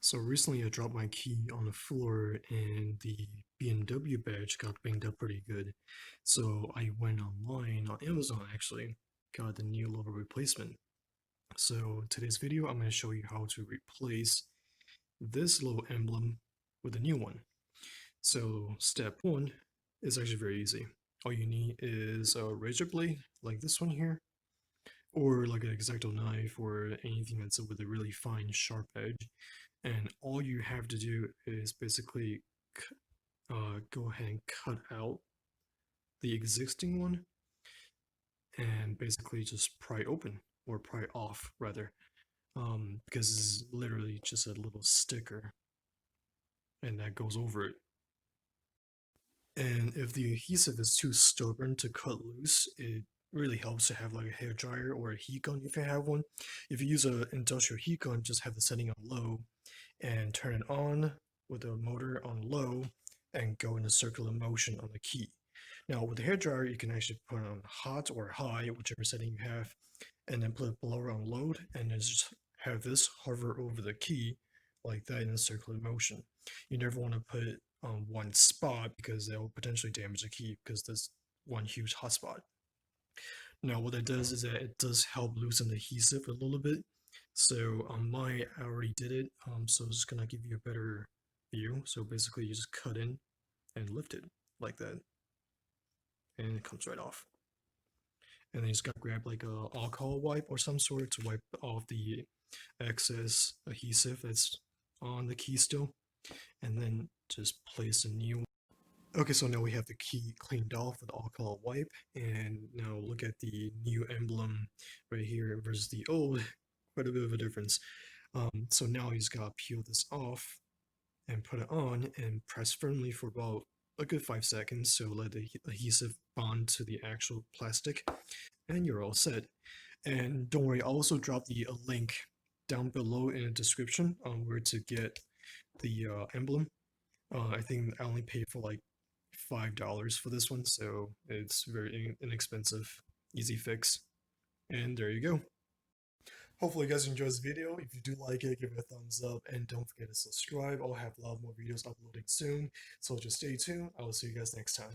So recently I dropped my key on the floor and the BMW badge got banged up pretty good. So I went online on Amazon actually, got the new little replacement. So today's video I'm going to show you how to replace this little emblem with a new one. So step one is actually very easy. All you need is a razor blade like this one here, or like an Exacto knife or anything that's with a really fine sharp edge. And all you have to do is basically go ahead and cut out the existing one and basically just pry open or pry off rather, because it's literally just a little sticker and that goes over it. And if the adhesive is too stubborn to cut loose, it really helps to have like a hair dryer or a heat gun if you have one. If you use an industrial heat gun, just have the setting on low and turn it on with the motor on low and go in a circular motion on the key. Now with the hair dryer, you can actually put it on hot or high, whichever setting you have, and then put a blower on load and then just have this hover over the key like that in a circular motion. You never want to put it on one spot because that will potentially damage the key because there's one huge hotspot. Now what it does is that it does help loosen the adhesive a little bit. So on mine, I already did it, so it's just gonna give you a better view. So basically you just cut in and lift it like that and it comes right off. And then you just gotta grab like a alcohol wipe or some sort to wipe off the excess adhesive that's on the key still, and then just place a new one. Okay, so now we have the key cleaned off with alcohol wipe, and now look at the new emblem right here versus the old. Quite a bit of a difference. So now you just gotta peel this off and put it on and press firmly for about a good 5 seconds, so let the adhesive bond to the actual plastic, and you're all set. And don't worry, I'll also drop the link down below in the description on where to get the emblem. I think I only paid for like $5 for this one, so it's very inexpensive, easy fix. And there you go. Hopefully you guys enjoyed this video. If you do like it, give it a thumbs up and don't forget to subscribe. I'll have a lot more videos uploading soon, so just stay tuned. I will see you guys next time.